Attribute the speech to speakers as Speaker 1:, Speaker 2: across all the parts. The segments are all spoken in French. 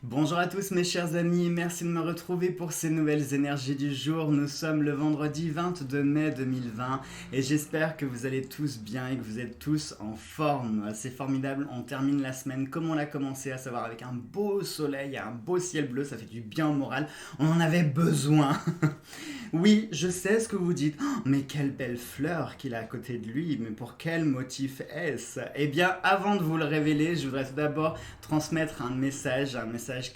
Speaker 1: Bonjour à tous mes chers amis, merci de me retrouver pour ces nouvelles énergies du jour. Nous sommes le vendredi 22 mai 2020 et j'espère que vous allez tous bien et que vous êtes tous en forme. C'est formidable, on termine la semaine comme on l'a commencé, à savoir avec un beau soleil, un beau ciel bleu, ça fait du bien au moral, on en avait besoin. Oui, je sais ce que vous dites, oh, mais quelle belle fleur qu'il a à côté de lui, mais pour quel motif est-ce? Eh bien, avant de vous le révéler, je voudrais tout d'abord transmettre un message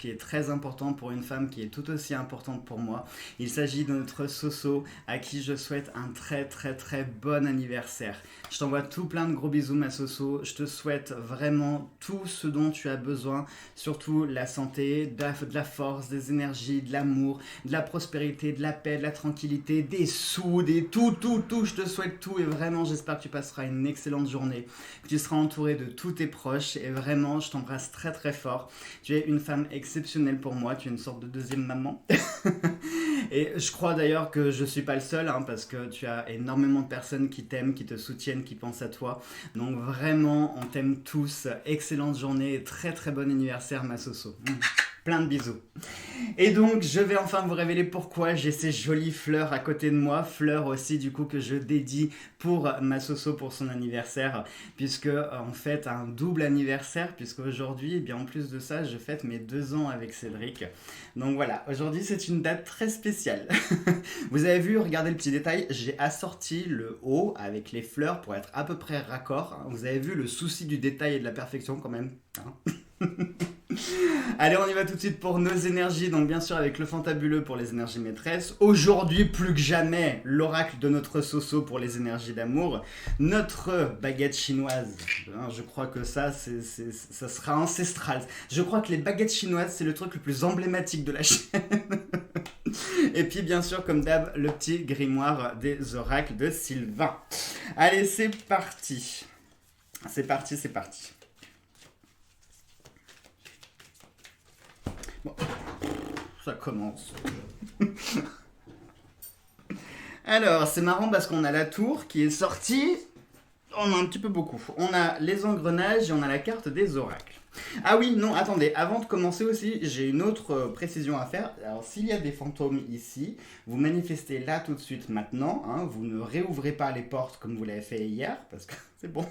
Speaker 1: qui est très important pour une femme qui est tout aussi importante pour moi. Il s'agit de notre Soso, à qui je souhaite un très bon anniversaire. Je t'envoie tout plein de gros bisous ma Soso, je te souhaite vraiment tout ce dont tu as besoin, surtout la santé, de la force, des énergies, de l'amour, de la prospérité, de la paix, de la tranquillité, des sous, des tout, je te souhaite tout et vraiment j'espère que tu passeras une excellente journée, que tu seras entouré de tous tes proches et vraiment je t'embrasse très fort. Tu es une femme exceptionnelle pour moi, tu es une sorte de deuxième maman. Et je crois d'ailleurs que je suis pas le seul, hein, parce que tu as énormément de personnes qui t'aiment, qui te soutiennent, qui pensent à toi. Donc vraiment, on t'aime tous. Excellente journée et très bon anniversaire ma Soso. Plein de bisous. Et donc, je vais enfin vous révéler pourquoi j'ai ces jolies fleurs à côté de moi. Fleurs aussi, du coup, que je dédie pour ma Soso pour son anniversaire. Puisque, on fête un double anniversaire. Puisque aujourd'hui, eh bien, en plus de ça, je fête mes 2 ans avec Cédric. Donc voilà, aujourd'hui, c'est une date très spéciale. Vous avez vu, regardez le petit détail, j'ai assorti le haut avec les fleurs pour être à peu près raccord. Vous avez vu le souci du détail et de la perfection quand même, hein. Allez, on y va tout de suite pour nos énergies. Donc bien sûr avec le fantabuleux pour les énergies maîtresses. Aujourd'hui plus que jamais, l'oracle de notre Soso pour les énergies d'amour. Notre baguette chinoise. Je crois que ça sera ancestral. Je crois que les baguettes chinoises, c'est le truc le plus emblématique de la chaîne. Et puis bien sûr comme d'hab, le petit grimoire des oracles de Sylvain. Allez, c'est parti. C'est parti. Bon, ça commence. Alors, c'est marrant parce qu'on a la tour qui est sortie. On a un petit peu beaucoup. On a les engrenages et on a la carte des oracles. Ah oui, non, attendez, avant de commencer aussi, j'ai une autre précision à faire. Alors, s'il y a des fantômes ici, vous manifestez là tout de suite maintenant. Hein, vous ne réouvrez pas les portes comme vous l'avez fait hier, parce que c'est bon.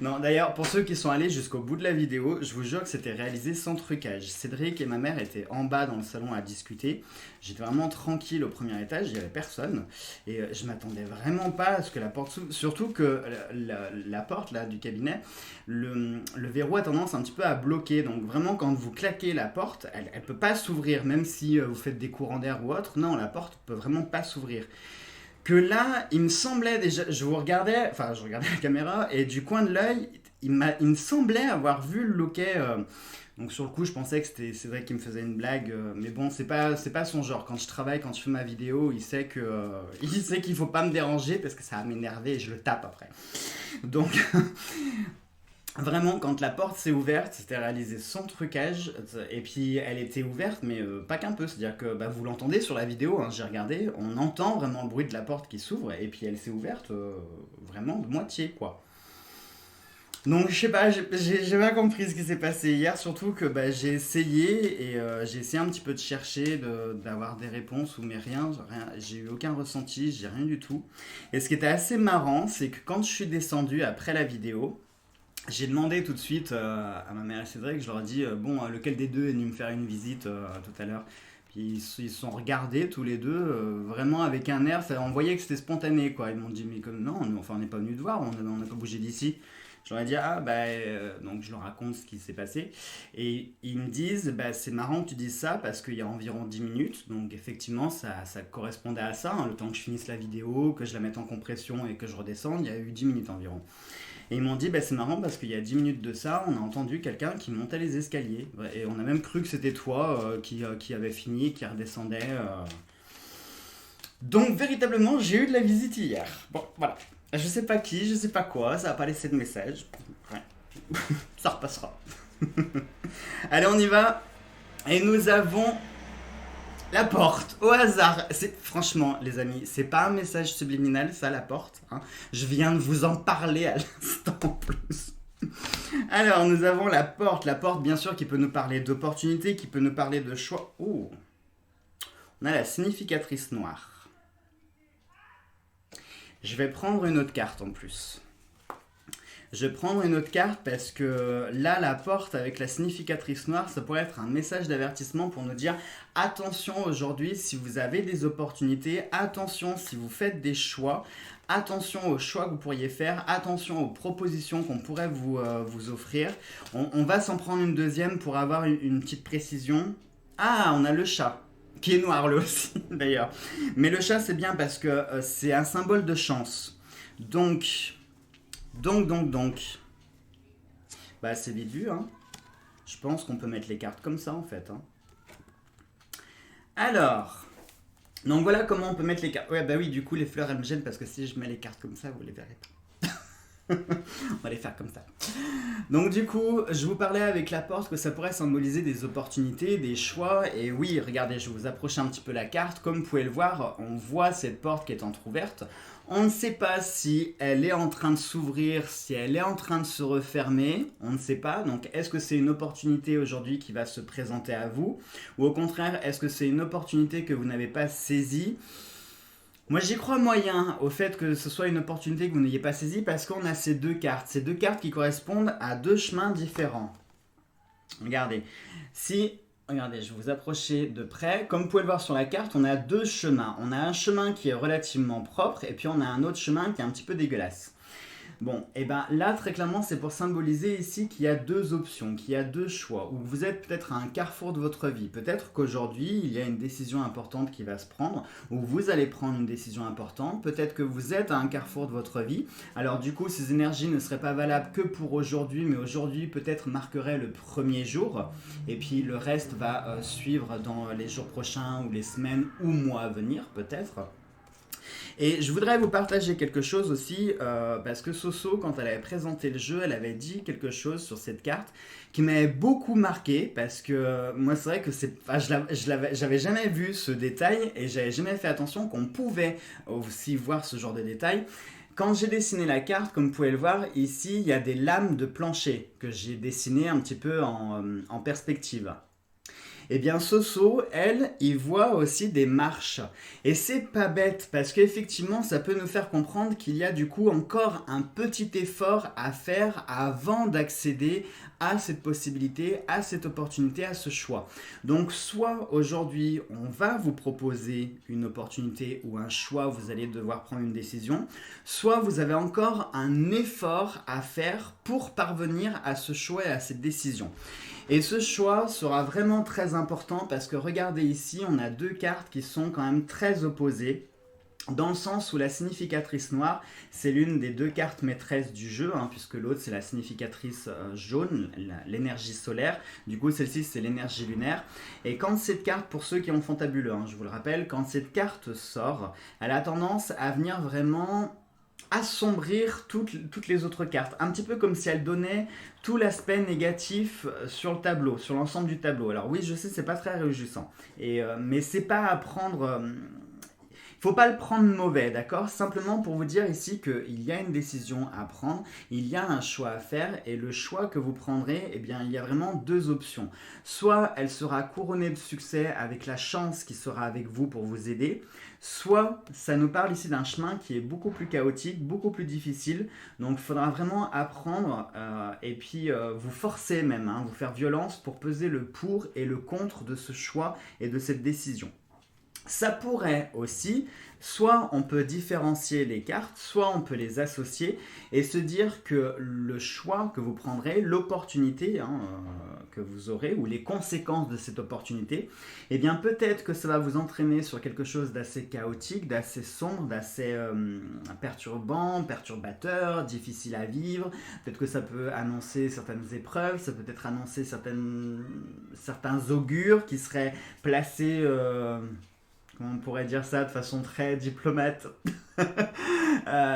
Speaker 1: Non, d'ailleurs, pour ceux qui sont allés jusqu'au bout de la vidéo, je vous jure que c'était réalisé sans trucage. Cédric et ma mère étaient en bas dans le salon à discuter. J'étais vraiment tranquille au premier étage, il n'y avait personne. Et je m'attendais vraiment pas à ce que la porte s'ouvre. Surtout que la porte là, du cabinet, le verrou a tendance un petit peu à bloquer. Donc vraiment, quand vous claquez la porte, elle ne peut pas s'ouvrir, même si vous faites des courants d'air ou autre. Non, la porte ne peut vraiment pas s'ouvrir. Que là, il me semblait déjà, je regardais la caméra et du coin de l'œil, il me semblait avoir vu le loquet. Donc sur le coup, je pensais que c'est vrai qu'il me faisait une blague, mais bon, c'est pas son genre. Quand je travaille, quand je fais ma vidéo, il sait qu'il faut pas me déranger parce que ça va m'énerver et je le tape après. Donc vraiment, quand la porte s'est ouverte, c'était réalisé sans trucage, et puis elle était ouverte, mais pas qu'un peu, c'est-à-dire que vous l'entendez sur la vidéo, hein, j'ai regardé, on entend vraiment le bruit de la porte qui s'ouvre, et puis elle s'est ouverte vraiment de moitié, quoi. Donc je sais pas, j'ai pas compris ce qui s'est passé hier, surtout que j'ai essayé, et j'ai essayé un petit peu de chercher, d'avoir des réponses, mais rien, j'ai eu aucun ressenti, j'ai rien du tout. Et ce qui était assez marrant, c'est que quand je suis descendu après la vidéo, j'ai demandé tout de suite à ma mère et Cédric, je leur ai dit lequel des deux est venu me faire une visite tout à l'heure. Puis ils se sont regardés tous les deux vraiment avec un air, on voyait que c'était spontané quoi. Ils m'ont dit mais comme non, on n'est pas venu te voir, on n'a pas bougé d'ici. Je leur ai dit donc je leur raconte ce qui s'est passé et ils me disent c'est marrant que tu dises ça parce qu'il y a environ 10 minutes, donc effectivement ça correspondait à ça, hein, le temps que je finisse la vidéo, que je la mette en compression et que je redescende, il y a eu 10 minutes environ. Et ils m'ont dit, c'est marrant parce qu'il y a 10 minutes de ça, on a entendu quelqu'un qui montait les escaliers. Et on a même cru que c'était toi qui avait fini, qui redescendait. Donc véritablement, j'ai eu de la visite hier. Bon, voilà. Je sais pas qui, je sais pas quoi, ça a pas laissé de message. Ouais. Ça repassera. Allez, on y va. Et nous avons la porte, au hasard. Franchement, les amis, c'est pas un message subliminal, ça, la porte. Hein. Je viens de vous en parler à l'instant en plus. Alors, nous avons la porte bien sûr qui peut nous parler d'opportunités, qui peut nous parler de choix. Oh, on a la significatrice noire. Je vais prendre une autre carte en plus. Je vais prendre une autre carte parce que là, la porte avec la significatrice noire, ça pourrait être un message d'avertissement pour nous dire attention aujourd'hui si vous avez des opportunités, attention si vous faites des choix, attention aux choix que vous pourriez faire, attention aux propositions qu'on pourrait vous offrir. On va s'en prendre une deuxième pour avoir une petite précision. Ah, on a le chat. Qui est noir lui aussi d'ailleurs. Mais le chat c'est bien parce que c'est un symbole de chance. Donc. Bah c'est vite vu, hein. Je pense qu'on peut mettre les cartes comme ça en fait. Hein. Alors, donc voilà comment on peut mettre les cartes. Ouais bah oui, du coup les fleurs elles me gênent parce que si je mets les cartes comme ça, vous les verrez pas. On va les faire comme ça. Donc du coup, je vous parlais avec la porte que ça pourrait symboliser des opportunités, des choix. Et oui, regardez, je vais vous approcher un petit peu la carte. Comme vous pouvez le voir, on voit cette porte qui est entrouverte. On ne sait pas si elle est en train de s'ouvrir, si elle est en train de se refermer. On ne sait pas. Donc est-ce que c'est une opportunité aujourd'hui qui va se présenter à vous? Ou au contraire, est-ce que c'est une opportunité que vous n'avez pas saisie? Moi j'y crois moyen au fait que ce soit une opportunité que vous n'ayez pas saisie parce qu'on a ces deux cartes qui correspondent à deux chemins différents. Regardez, regardez, je vais vous approcher de près. Comme vous pouvez le voir sur la carte, on a deux chemins. On a un chemin qui est relativement propre et puis on a un autre chemin qui est un petit peu dégueulasse. Bon, et bien là, très clairement, c'est pour symboliser ici qu'il y a deux options, qu'il y a deux choix, ou vous êtes peut-être à un carrefour de votre vie. Peut-être qu'aujourd'hui, il y a une décision importante qui va se prendre, ou vous allez prendre une décision importante. Peut-être que vous êtes à un carrefour de votre vie. Alors du coup, ces énergies ne seraient pas valables que pour aujourd'hui, mais aujourd'hui peut-être marquerait le premier jour, et puis le reste va suivre dans les jours prochains, ou les semaines, ou mois à venir, peut-être. Et je voudrais vous partager quelque chose aussi, parce que Soso, quand elle avait présenté le jeu, elle avait dit quelque chose sur cette carte qui m'avait beaucoup marqué, parce que moi c'est vrai que j'avais jamais vu ce détail, et j'avais jamais fait attention qu'on pouvait aussi voir ce genre de détail. Quand j'ai dessiné la carte, comme vous pouvez le voir, ici il y a des lames de plancher que j'ai dessinées un petit peu en perspective. Eh bien, Soso, elle, y voit aussi des marches. Et c'est pas bête, parce qu'effectivement, ça peut nous faire comprendre qu'il y a du coup encore un petit effort à faire avant d'accéder à cette possibilité, à cette opportunité, à ce choix. Donc, soit aujourd'hui, on va vous proposer une opportunité ou un choix, vous allez devoir prendre une décision, soit vous avez encore un effort à faire pour parvenir à ce choix et à cette décision. Et ce choix sera vraiment très important parce que regardez ici, on a deux cartes qui sont quand même très opposées. Dans le sens où la significatrice noire, c'est l'une des deux cartes maîtresses du jeu, puisque l'autre c'est la significatrice jaune, l'énergie solaire. Du coup, celle-ci c'est l'énergie lunaire. Et quand cette carte, pour ceux qui ont fantabuleux, je vous le rappelle, quand cette carte sort, elle a tendance à venir vraiment assombrir toutes les autres cartes. Un petit peu comme si elle donnait tout l'aspect négatif sur le tableau, sur l'ensemble du tableau. Alors oui, je sais, c'est pas très réjouissant. Mais c'est pas à prendre... faut pas le prendre mauvais, d'accord? Simplement pour vous dire ici qu'il y a une décision à prendre, il y a un choix à faire, et le choix que vous prendrez, eh bien, il y a vraiment deux options. Soit elle sera couronnée de succès avec la chance qui sera avec vous pour vous aider, soit ça nous parle ici d'un chemin qui est beaucoup plus chaotique, beaucoup plus difficile, donc il faudra vraiment apprendre et puis vous forcer même, vous faire violence pour peser le pour et le contre de ce choix et de cette décision. Ça pourrait aussi, soit on peut différencier les cartes, soit on peut les associer et se dire que le choix que vous prendrez, l'opportunité que vous aurez ou les conséquences de cette opportunité, eh bien peut-être que ça va vous entraîner sur quelque chose d'assez chaotique, d'assez sombre, d'assez perturbant, perturbateur, difficile à vivre. Peut-être que ça peut annoncer certaines épreuves, ça peut peut-être annoncer certains augures qui seraient placés... on pourrait dire ça de façon très diplomate,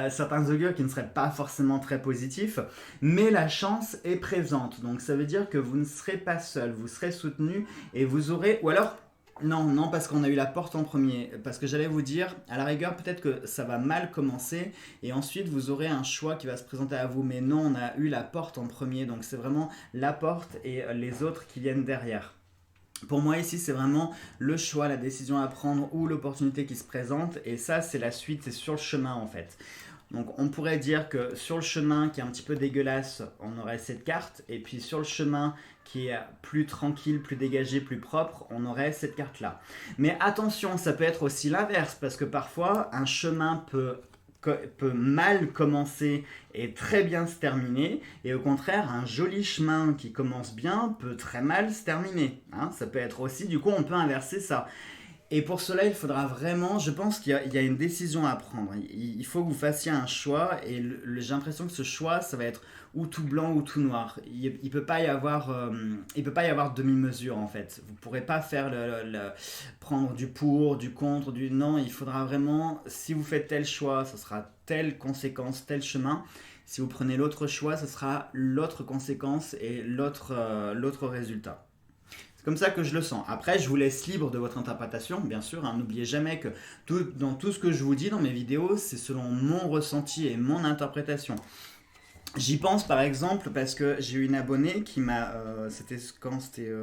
Speaker 1: certains augures qui ne seraient pas forcément très positifs, mais la chance est présente, donc ça veut dire que vous ne serez pas seul, vous serez soutenu et vous aurez, ou alors Non, non, parce qu'on a eu la porte en premier. Parce que j'allais vous dire, à la rigueur, peut-être que ça va mal commencer et ensuite vous aurez un choix qui va se présenter à vous. Mais non, on a eu la porte en premier, donc c'est vraiment la porte et les autres qui viennent derrière. Pour moi ici, c'est vraiment le choix, la décision à prendre ou l'opportunité qui se présente. Et ça, c'est la suite, c'est sur le chemin en fait. Donc on pourrait dire que sur le chemin qui est un petit peu dégueulasse, on aurait cette carte. Et puis sur le chemin qui est plus tranquille, plus dégagé, plus propre, on aurait cette carte-là. Mais attention, ça peut être aussi l'inverse. Parce que parfois, un chemin peut mal commencer et très bien se terminer, et au contraire, un joli chemin qui commence bien peut très mal se terminer. Hein, ça peut être aussi, du coup, on peut inverser ça. Et pour cela, il faudra vraiment, je pense qu'il y a une décision à prendre. Il faut que vous fassiez un choix et j'ai l'impression que ce choix, ça va être ou tout blanc ou tout noir. Il peut pas y avoir, il peut pas y avoir demi-mesure en fait. Vous pourrez pas faire prendre du pour, du contre, du non. Il faudra vraiment, si vous faites tel choix, ce sera telle conséquence, tel chemin. Si vous prenez l'autre choix, ce sera l'autre conséquence et l'autre résultat. C'est comme ça que je le sens. Après, je vous laisse libre de votre interprétation, bien sûr. Hein. N'oubliez jamais que dans tout ce que je vous dis dans mes vidéos, c'est selon mon ressenti et mon interprétation. J'y pense par exemple parce que j'ai eu une abonnée qui m'a, c'était quand c'était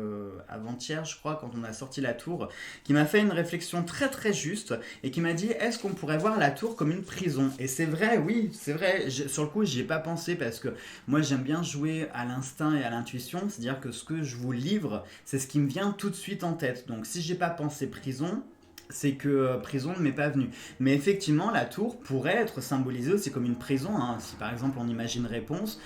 Speaker 1: avant-hier je crois, quand on a sorti la tour, qui m'a fait une réflexion très très juste et qui m'a dit est-ce qu'on pourrait voir la tour comme une prison. Et c'est vrai, oui, c'est vrai, sur le coup j'y ai pas pensé parce que moi j'aime bien jouer à l'instinct et à l'intuition, c'est-à-dire que ce que je vous livre, c'est ce qui me vient tout de suite en tête. Donc si j'ai pas pensé prison, c'est que prison ne m'est pas venu. Mais effectivement, la tour pourrait être symbolisée aussi comme une prison. Hein. Si par exemple on imagine Réponse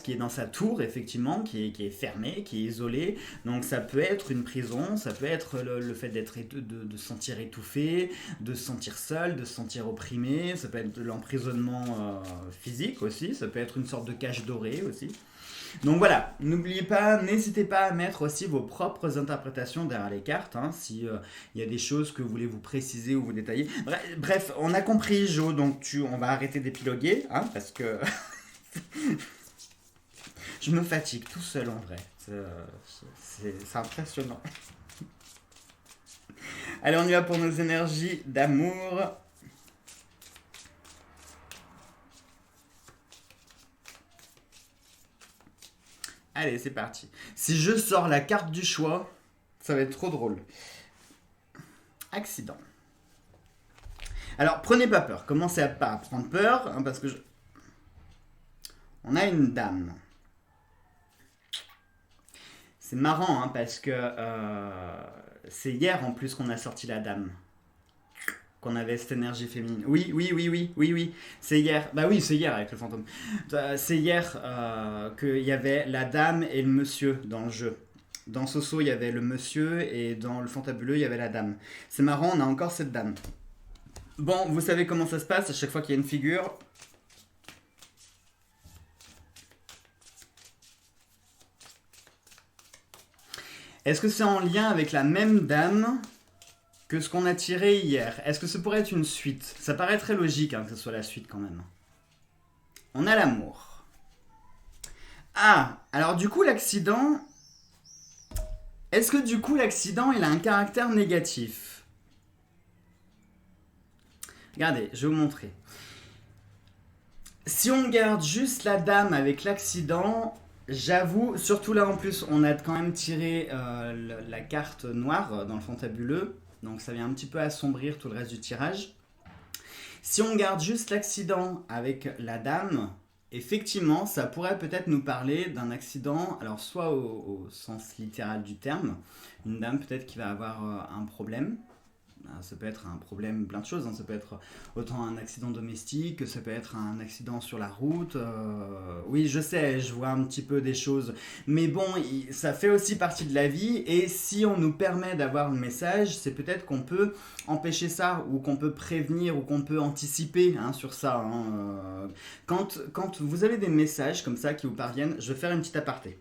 Speaker 1: qui est dans sa tour, effectivement, qui est fermée, qui est isolée. Donc ça peut être une prison, ça peut être le fait de se sentir étouffé, de se sentir seul, de se sentir opprimé. Ça peut être de l'emprisonnement physique aussi, ça peut être une sorte de cage dorée aussi. Donc voilà, n'oubliez pas, n'hésitez pas à mettre aussi vos propres interprétations derrière les cartes, hein, si y a des choses que vous voulez vous préciser ou vous détailler. Bref, on a compris, Jo, donc on va arrêter d'épiloguer, hein, parce que je me fatigue tout seul en vrai. C'est impressionnant. Allez, on y va pour nos énergies d'amour. Allez, c'est parti. Si je sors la carte du choix, ça va être trop drôle. Accident. Alors, prenez pas peur. Commencez à pas prendre peur, hein, parce que on a une dame. C'est marrant, hein, parce que c'est hier en plus qu'on a sorti la dame. Qu'on avait cette énergie féminine. Oui. C'est hier. Bah oui, c'est hier avec le fantôme. C'est hier qu'il y avait la dame et le monsieur dans le jeu. Dans Soso, il y avait le monsieur et dans le fantabuleux, il y avait la dame. C'est marrant, on a encore cette dame. Bon, vous savez comment ça se passe à chaque fois qu'il y a une figure. Est-ce que c'est en lien avec la même dame que ce qu'on a tiré hier? Est-ce que ça pourrait être une suite? Ça paraît très logique hein, que ce soit la suite quand même. On a l'amour. Ah, alors du coup l'accident... Est-ce que du coup l'accident il a un caractère négatif? Regardez, je vais vous montrer. Si on garde juste la dame avec l'accident, j'avoue, surtout là en plus on a quand même tiré la carte noire dans le fantabuleux. Donc ça vient un petit peu assombrir tout le reste du tirage. Si on garde juste l'accident avec la dame, effectivement, ça pourrait peut-être nous parler d'un accident, alors soit au sens littéral du terme, une dame peut-être qui va avoir un problème. Ça peut être un problème, plein de choses. Hein. Ça peut être autant un accident domestique, que ça peut être un accident sur la route. Oui, je sais, je vois un petit peu des choses. Mais bon, ça fait aussi partie de la vie. Et si on nous permet d'avoir le message, c'est peut-être qu'on peut empêcher ça, ou qu'on peut prévenir, ou qu'on peut anticiper hein, sur ça. Hein. Quand vous avez des messages comme ça qui vous parviennent, je vais faire une petite aparté.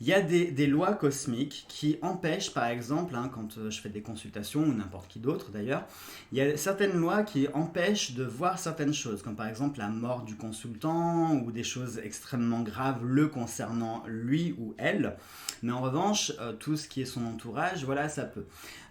Speaker 1: Il y a des lois cosmiques qui empêchent, par exemple, hein, quand je fais des consultations, ou n'importe qui d'autre d'ailleurs, il y a certaines lois qui empêchent de voir certaines choses, comme par exemple la mort du consultant, ou des choses extrêmement graves le concernant lui ou elle. Mais en revanche, tout ce qui est son entourage, voilà, ça peut.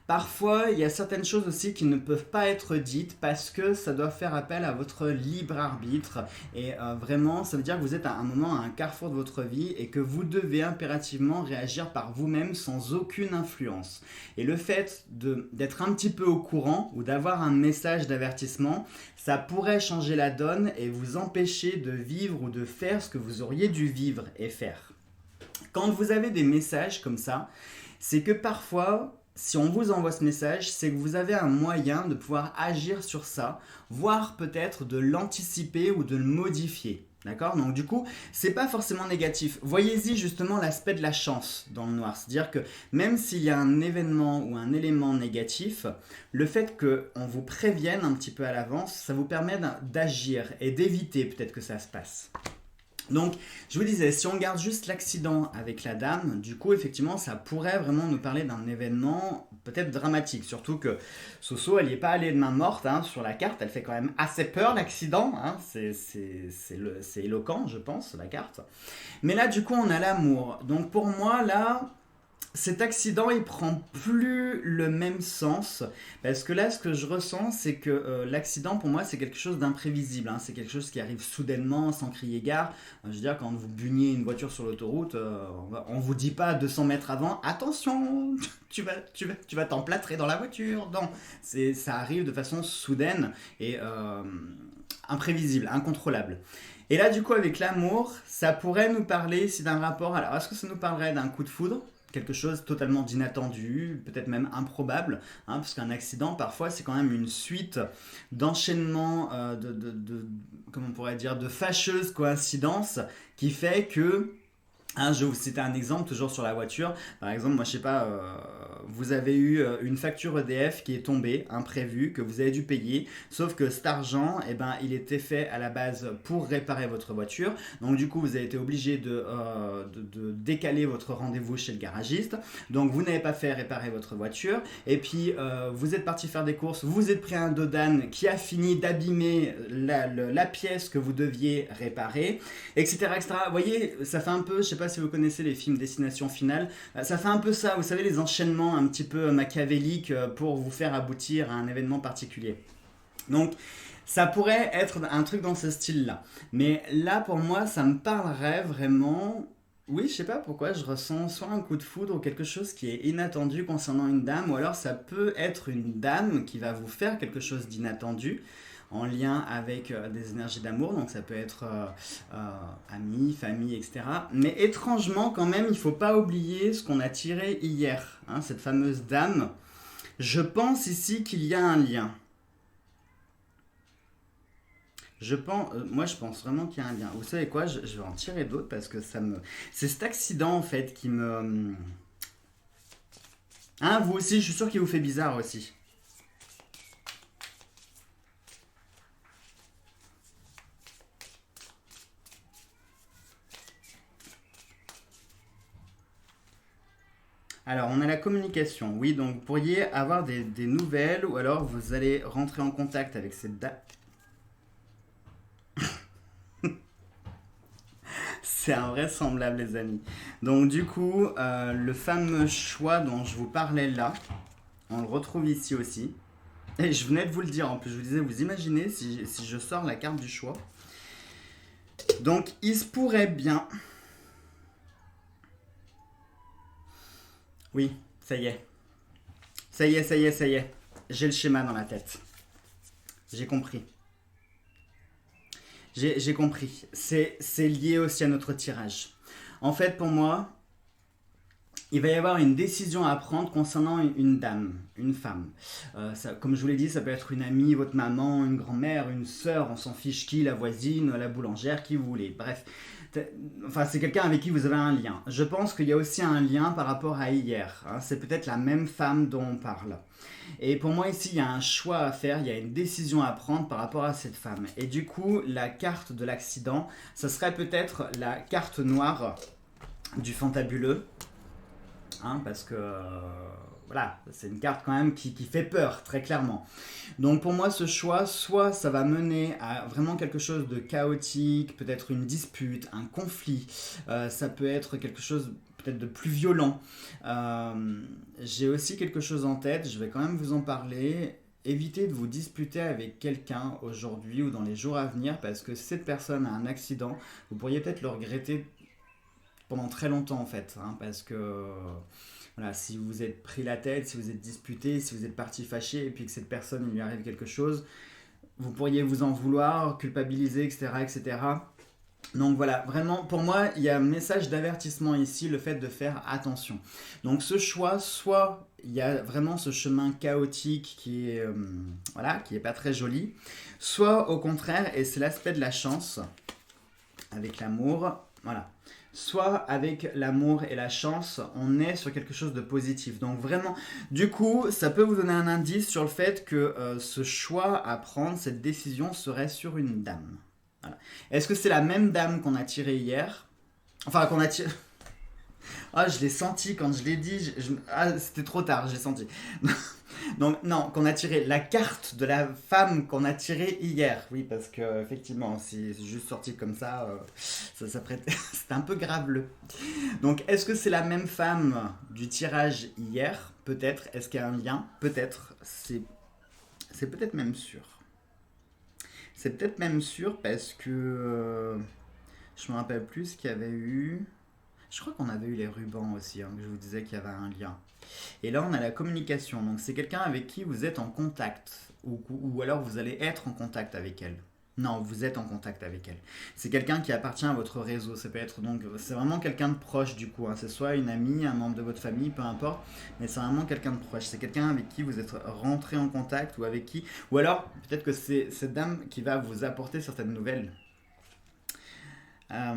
Speaker 1: Parfois, il y a certaines choses aussi qui ne peuvent pas être dites parce que ça doit faire appel à votre libre arbitre. Et vraiment, ça veut dire que vous êtes à un moment, à un carrefour de votre vie et que vous devez impérativement réagir par vous-même sans aucune influence. Et le fait d'être un petit peu au courant ou d'avoir un message d'avertissement, ça pourrait changer la donne et vous empêcher de vivre ou de faire ce que vous auriez dû vivre et faire. Quand vous avez des messages comme ça, c'est que parfois, si on vous envoie ce message, c'est que vous avez un moyen de pouvoir agir sur ça, voire peut-être de l'anticiper ou de le modifier. D'accord? Donc du coup, c'est pas forcément négatif. Voyez-y justement l'aspect de la chance dans le noir. C'est-à-dire que même s'il y a un événement ou un élément négatif, le fait qu'on vous prévienne un petit peu à l'avance, ça vous permet d'agir et d'éviter peut-être que ça se passe. Donc, je vous disais, si on regarde juste l'accident avec la dame, du coup, effectivement, ça pourrait vraiment nous parler d'un événement peut-être dramatique. Surtout que Soso, elle n'y est pas allée de main morte hein, sur la carte. Elle fait quand même assez peur, l'accident. Hein. C'est éloquent, je pense, la carte. Mais là, du coup, on a l'amour. Donc, pour moi, là, cet accident, il prend plus le même sens parce que là, ce que je ressens, c'est que l'accident, pour moi, c'est quelque chose d'imprévisible. Hein. C'est quelque chose qui arrive soudainement, sans crier gare. Je veux dire, quand vous buniez une voiture sur l'autoroute, on vous dit pas 200 mètres avant, attention, tu vas t'emplâtrer dans la voiture. Non, ça arrive de façon soudaine et imprévisible, incontrôlable. Et là, du coup, avec l'amour, ça pourrait nous parler ici d'un rapport. Alors, est-ce que ça nous parlerait d'un coup de foudre? Quelque chose totalement d'inattendu, peut-être même improbable, hein, parce qu'un accident, parfois, c'est quand même une suite d'enchaînements, comment on pourrait dire, de fâcheuses coïncidences qui fait que hein, je vais vous citer un exemple, toujours sur la voiture. Par exemple, moi je sais pas, vous avez eu une facture EDF qui est tombée, imprévue, que vous avez dû payer. Sauf que cet argent, eh ben, il était fait à la base pour réparer votre voiture. Donc du coup, vous avez été obligé de décaler votre rendez-vous chez le garagiste. Donc vous n'avez pas fait réparer votre voiture. Et puis, vous êtes parti faire des courses, vous êtes pris un dos d'âne qui a fini d'abîmer la pièce que vous deviez réparer, etc., etc. Vous voyez, ça fait un peu, je sais pas si vous connaissez les films Destination Finale, ça fait un peu ça, vous savez, les enchaînements un petit peu machiavéliques pour vous faire aboutir à un événement particulier. Donc, ça pourrait être un truc dans ce style-là. Mais là, pour moi, ça me parlerait vraiment. Oui, je sais pas pourquoi, je ressens soit un coup de foudre ou quelque chose qui est inattendu concernant une dame, ou alors ça peut être une dame qui va vous faire quelque chose d'inattendu en lien avec des énergies d'amour, donc ça peut être amis, famille, etc. Mais étrangement, quand même, il ne faut pas oublier ce qu'on a tiré hier, hein, cette fameuse dame. Je pense ici qu'il y a un lien. Moi je pense vraiment qu'il y a un lien. Vous savez quoi, je vais en tirer d'autres parce que c'est cet accident en fait qui me... Hein, vous aussi, je suis sûr qu'il vous fait bizarre aussi. Alors, on a la communication. Oui, donc vous pourriez avoir des nouvelles ou alors vous allez rentrer en contact avec cette dame. C'est invraisemblable, les amis. Donc, du coup, le fameux choix dont je vous parlais là, on le retrouve ici aussi. Et je venais de vous le dire en plus. Je vous disais, vous imaginez si je sors la carte du choix. Donc, il se pourrait bien. Oui, ça y est. Ça y est, ça y est, ça y est. J'ai le schéma dans la tête. J'ai compris. J'ai compris. C'est lié aussi à notre tirage. En fait, pour moi, il va y avoir une décision à prendre concernant une dame, une femme. Comme je vous l'ai dit, ça peut être une amie, votre maman, une grand-mère, une sœur, on s'en fiche qui, la voisine, la boulangère, qui vous voulez. Bref, enfin, c'est quelqu'un avec qui vous avez un lien. Je pense qu'il y a aussi un lien par rapport à hier. Hein. C'est peut-être la même femme dont on parle. Et pour moi ici, il y a un choix à faire, il y a une décision à prendre par rapport à cette femme. Et du coup, la carte de l'accident, ça serait peut-être la carte noire du fantabuleux, hein, parce que voilà, c'est une carte quand même qui fait peur, très clairement. Donc pour moi, ce choix, soit ça va mener à vraiment quelque chose de chaotique, peut-être une dispute, un conflit, ça peut être quelque chose peut-être de plus violent. J'ai aussi quelque chose en tête, je vais quand même vous en parler. Évitez de vous disputer avec quelqu'un aujourd'hui ou dans les jours à venir parce que si cette personne a un accident, vous pourriez peut-être le regretter pendant très longtemps en fait, hein, parce que voilà, si vous êtes pris la tête, si vous êtes disputé, si vous êtes parti fâché et puis que cette personne il lui arrive quelque chose, vous pourriez vous en vouloir, culpabiliser, etc., etc. Donc voilà, vraiment, pour moi, il y a un message d'avertissement ici, le fait de faire attention. Donc ce choix, soit il y a vraiment ce chemin chaotique qui est, voilà, qui est pas très joli, soit au contraire, et c'est l'aspect de la chance, avec l'amour, voilà. Soit avec l'amour et la chance, on est sur quelque chose de positif. Donc vraiment, du coup, ça peut vous donner un indice sur le fait que ce choix à prendre, cette décision serait sur une dame. Voilà. Est-ce que c'est la même dame qu'on a tirée hier? Enfin, qu'on a tiré. Ah, je l'ai senti quand je l'ai dit. Ah, c'était trop tard, j'ai senti. Donc, non, qu'on a tiré la carte de la femme qu'on a tirée hier. Oui, parce que, effectivement, si c'est juste sorti comme ça, ça prête. C'était un peu graveleux. Donc, est-ce que c'est la même femme du tirage hier? Peut-être. Est-ce qu'il y a un lien? Peut-être. C'est peut-être même sûr. C'est peut-être même sûr parce que je me rappelle plus ce qu'il y avait eu. Je crois qu'on avait eu les rubans aussi, hein, que je vous disais qu'il y avait un lien. Et là, on a la communication. Donc, c'est quelqu'un avec qui vous êtes en contact. Ou alors vous allez être en contact avec elle. Non, vous êtes en contact avec elle. C'est quelqu'un qui appartient à votre réseau. Ça peut être donc, c'est vraiment quelqu'un de proche du coup, hein. C'est soit une amie, un membre de votre famille, peu importe. Mais c'est vraiment quelqu'un de proche. C'est quelqu'un avec qui vous êtes rentré en contact ou avec qui. Ou alors, peut-être que c'est cette dame qui va vous apporter certaines nouvelles. Euh,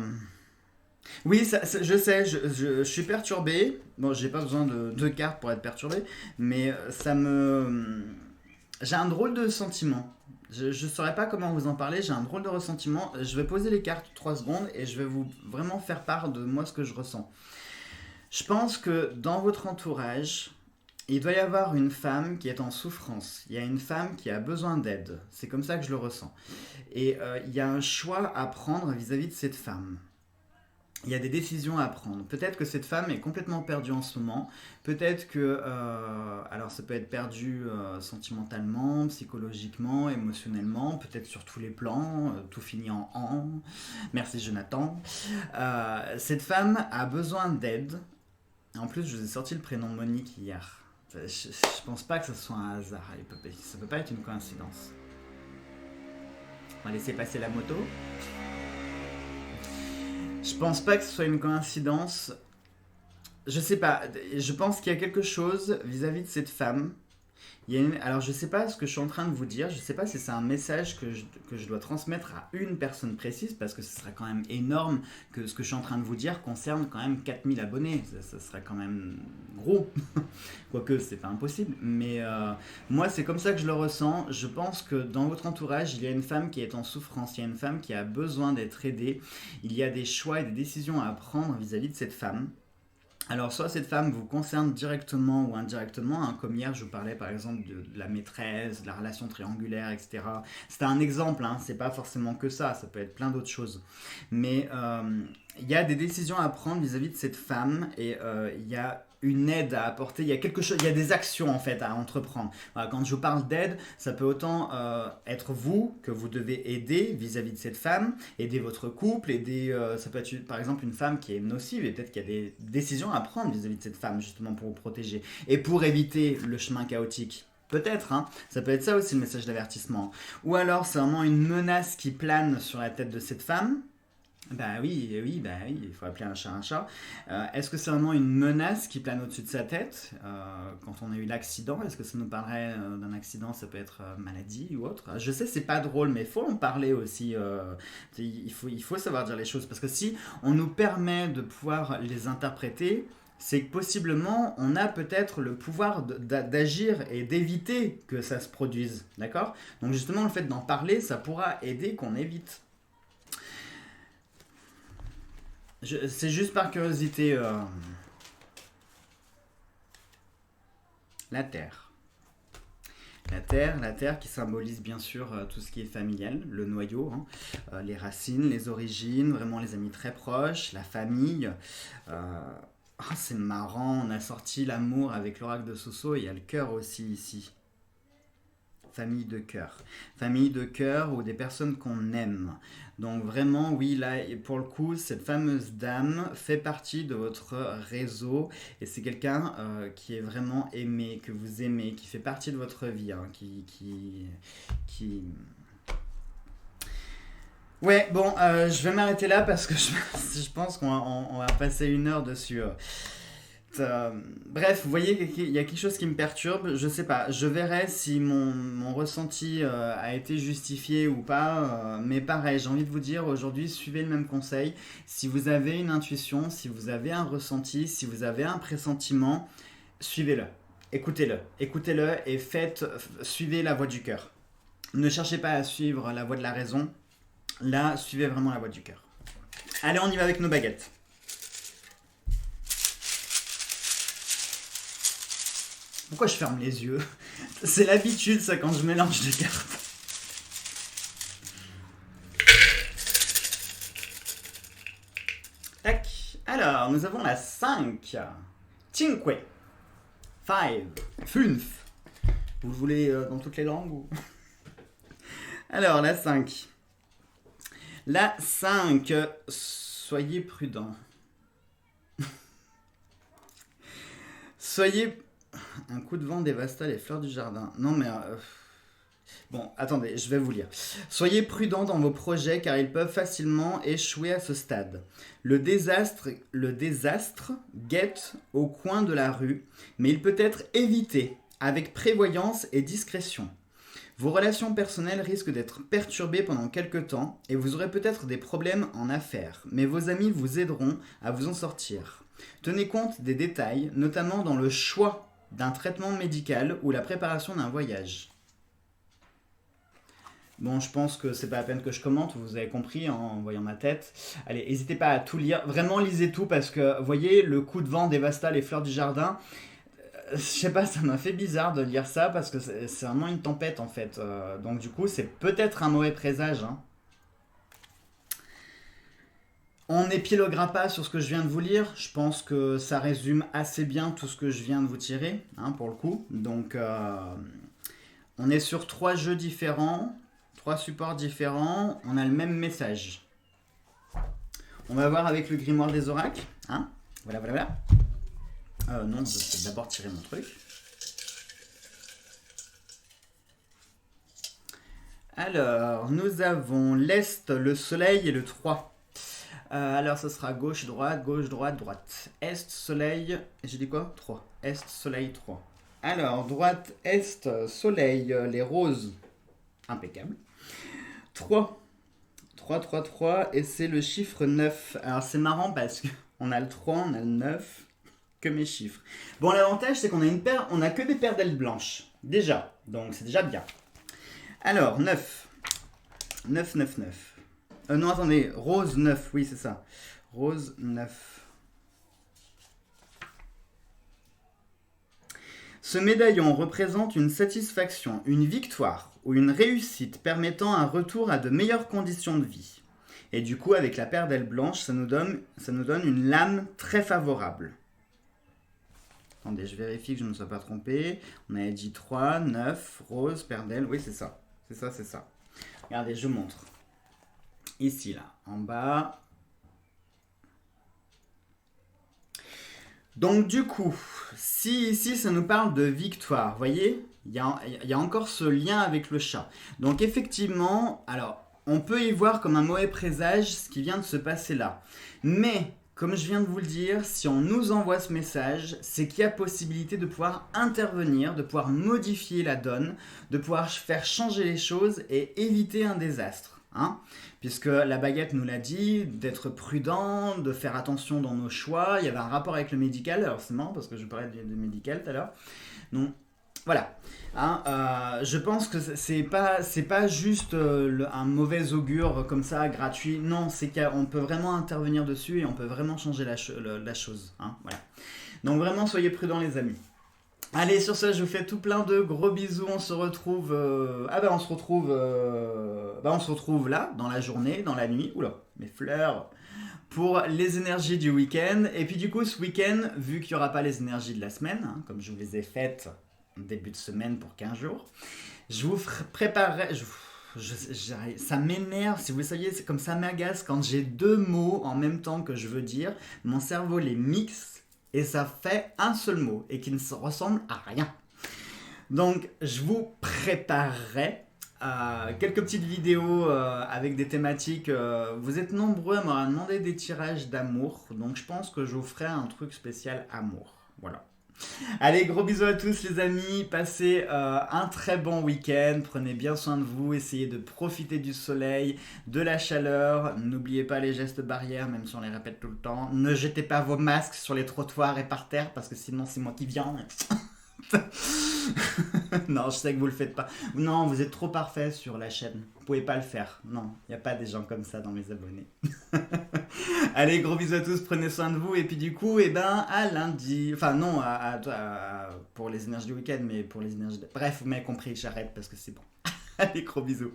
Speaker 1: Oui, je sais, je suis perturbé. Bon, j'ai pas besoin de cartes pour être perturbé, mais ça me. J'ai un drôle de sentiment. Je ne saurais pas comment vous en parler, j'ai un drôle de ressentiment. Je vais poser les cartes 3 secondes et je vais vous vraiment faire part de moi ce que je ressens. Je pense que dans votre entourage, il doit y avoir une femme qui est en souffrance. Il y a une femme qui a besoin d'aide. C'est comme ça que je le ressens. Et il y a un choix à prendre vis-à-vis de cette femme. Il y a des décisions à prendre. Peut-être que cette femme est complètement perdue en ce moment. Peut-être que, alors ça peut être perdu sentimentalement, psychologiquement, émotionnellement, peut-être sur tous les plans, tout finit en en. Merci Jonathan. Cette femme a besoin d'aide. En plus, je vous ai sorti le prénom Monique hier. Je pense pas que ce soit un hasard. Ça peut pas être une coïncidence. On va laisser passer la moto. Je pense pas que ce soit une coïncidence. Je sais pas. Je pense qu'il y a quelque chose vis-à-vis de cette femme. Alors je sais pas ce que je suis en train de vous dire. Je sais pas si c'est un message que je dois transmettre à une personne précise parce que ce serait quand même énorme que ce que je suis en train de vous dire concerne quand même 4000 abonnés. Ça serait quand même gros. Quoique c'est pas impossible. Mais moi c'est comme ça que je le ressens. Je pense que dans votre entourage il y a une femme qui est en souffrance. Il y a une femme qui a besoin d'être aidée. Il y a des choix et des décisions à prendre vis-à-vis de cette femme. Alors, soit cette femme vous concerne directement ou indirectement, hein, comme hier je vous parlais par exemple de la maîtresse, de la relation triangulaire, etc. C'était un exemple, hein, c'est pas forcément que ça peut être plein d'autres choses. Mais il y a des décisions à prendre vis-à-vis de cette femme et il y a une aide à apporter, il y a quelque chose, il y a des actions en fait à entreprendre. Voilà, quand je vous parle d'aide, ça peut autant être vous que vous devez aider vis-à-vis de cette femme, aider votre couple, aider, ça peut être par exemple une femme qui est nocive et peut-être qu'il y a des décisions à prendre vis-à-vis de cette femme justement pour vous protéger et pour éviter le chemin chaotique. Peut-être, hein. Ça peut être ça aussi le message d'avertissement. Ou alors c'est vraiment une menace qui plane sur la tête de cette femme. Bah oui, oui, bah oui, il faut appeler un chat un chat. Est-ce que c'est vraiment une menace qui plane au-dessus de sa tête quand on a eu l'accident? Est-ce que ça nous parlerait d'un accident? Ça peut être maladie ou autre. Je sais, c'est pas drôle, mais il faut en parler aussi. Il faut savoir dire les choses parce que si on nous permet de pouvoir les interpréter, c'est que possiblement on a peut-être le pouvoir d'agir et d'éviter que ça se produise. D'accord? Donc justement, le fait d'en parler, ça pourra aider qu'on évite. C'est juste par curiosité. La Terre. La terre qui symbolise bien sûr tout ce qui est familial, le noyau, hein, les racines, les origines, vraiment les amis très proches, la famille. Euh, c'est marrant, on a sorti l'amour avec l'oracle de Soso et il y a le cœur aussi ici. Famille de cœur. Famille de cœur ou des personnes qu'on aime. Donc vraiment, oui, là, et pour le coup, cette fameuse dame fait partie de votre réseau et c'est quelqu'un qui est vraiment aimé, que vous aimez, qui fait partie de votre vie, hein, qui... Ouais, bon, je vais m'arrêter là parce que je pense qu'on va passer 1 heure dessus. Bref, vous voyez qu'il y a quelque chose qui me perturbe. Je sais pas, je verrai si mon ressenti a été justifié ou pas. Mais pareil, j'ai envie de vous dire aujourd'hui, suivez le même conseil. Si vous avez une intuition, si vous avez un ressenti, si vous avez un pressentiment, suivez-le. Écoutez-le et suivez la voie du cœur. Ne cherchez pas à suivre la voie de la raison. Là, suivez vraiment la voie du cœur. Allez, on y va avec nos baguettes. Pourquoi je ferme les yeux? C'est l'habitude ça quand je mélange des cartes. Tac. Alors, nous avons la 5. Cinque. 5. Funf. Vous le voulez dans toutes les langues ou... Alors, la 5. La 5. Soyez prudent. Soyez... Un coup de vent dévasta les fleurs du jardin. Non mais... Bon, attendez, je vais vous lire. Soyez prudents dans vos projets car ils peuvent facilement échouer à ce stade. Le désastre guette au coin de la rue, mais il peut être évité avec prévoyance et discrétion. Vos relations personnelles risquent d'être perturbées pendant quelque temps et vous aurez peut-être des problèmes en affaires, mais vos amis vous aideront à vous en sortir. Tenez compte des détails, notamment dans le choix d'un traitement médical ou la préparation d'un voyage. Bon, je pense que c'est pas la peine que je commente, vous avez compris en voyant ma tête. Allez, n'hésitez pas à tout lire, vraiment lisez tout parce que, vous voyez, le coup de vent dévasta les fleurs du jardin. Je sais pas, ça m'a fait bizarre de lire ça parce que c'est vraiment une tempête en fait. Donc du coup, c'est peut-être un mauvais présage. Hein. On n'épiloguera pas sur ce que je viens de vous lire. Je pense que ça résume assez bien tout ce que je viens de vous tirer, hein, pour le coup. Donc, on est sur 3 jeux différents, 3 supports différents. On a le même message. On va voir avec le grimoire des oracles. Hein, voilà. Non, je vais d'abord tirer mon truc. Alors, nous avons l'Est, le Soleil et le 3. Alors, ce sera gauche, droite, droite. Est, Soleil, j'ai dit quoi? 3. Est, Soleil, 3. Alors, droite, Est, Soleil, les roses. Impeccable. 3. 3, et c'est le chiffre 9. Alors, c'est marrant parce qu'on a le 3, on a le 9, que mes chiffres. Bon, l'avantage, c'est qu'on a que des paires d'ailes blanches. Déjà, donc c'est déjà bien. Alors, 9. 9. Non, attendez, rose 9, oui, c'est ça. Rose 9. Ce médaillon représente une satisfaction, une victoire ou une réussite permettant un retour à de meilleures conditions de vie. Et du coup, avec la paire d'ailes blanches, ça nous donne une lame très favorable. Attendez, je vérifie que je ne me sois pas trompé. On avait dit 3, 9, rose, paire d'ailes. Oui, c'est ça. C'est ça. Regardez, je vous montre. Ici, là, en bas. Donc, du coup, si ici, ça nous parle de victoire, vous voyez, il y a encore ce lien avec le chat. Donc, effectivement, alors, on peut y voir comme un mauvais présage ce qui vient de se passer là. Mais, comme je viens de vous le dire, si on nous envoie ce message, c'est qu'il y a possibilité de pouvoir intervenir, de pouvoir modifier la donne, de pouvoir faire changer les choses et éviter un désastre. Hein, puisque la baguette nous l'a dit, d'être prudent, de faire attention dans nos choix. Il y avait un rapport avec le médical, alors c'est marrant parce que je parlais du médical tout à l'heure. Donc Voilà. Hein, je pense que c'est pas juste un mauvais augure comme ça, gratuit. Non, c'est qu'on peut vraiment intervenir dessus et on peut vraiment changer la chose. Hein, voilà. Donc vraiment, soyez prudents les amis. Allez, sur ce, je vous fais tout plein de gros bisous. On se retrouve. On se retrouve là, dans la journée, dans la nuit. Oula, mes fleurs. Pour les énergies du week-end. Et puis du coup, ce week-end, vu qu'il n'y aura pas les énergies de la semaine, hein, comme je vous les ai faites en début de semaine pour 15 jours, je vous préparerai. Ça m'énerve, si vous saviez, c'est comme ça m'agace quand j'ai deux mots en même temps que je veux dire. Mon cerveau les mixe et ça fait un seul mot et qui ne se ressemble à rien. Donc, je vous préparerai quelques petites vidéos avec des thématiques. Vous êtes nombreux à m'avoir demandé des tirages d'amour, donc je pense que je vous ferai un truc spécial amour. Voilà. Allez, gros bisous à tous les amis, passez un très bon week-end, prenez bien soin de vous, essayez de profiter du soleil, de la chaleur, n'oubliez pas les gestes barrières, même si on les répète tout le temps, ne jetez pas vos masques sur les trottoirs et par terre, parce que sinon c'est moi qui viens. Non, je sais que vous le faites pas. Non, vous êtes trop parfait sur la chaîne. Vous pouvez pas le faire. Non, il n'y a pas des gens comme ça dans mes abonnés. Allez, gros bisous à tous, prenez soin de vous. Et puis du coup, à lundi. Enfin non, pour les énergies du week-end, mais pour les énergies... Bref, vous m'avez compris, j'arrête parce que c'est bon. Allez, gros bisous.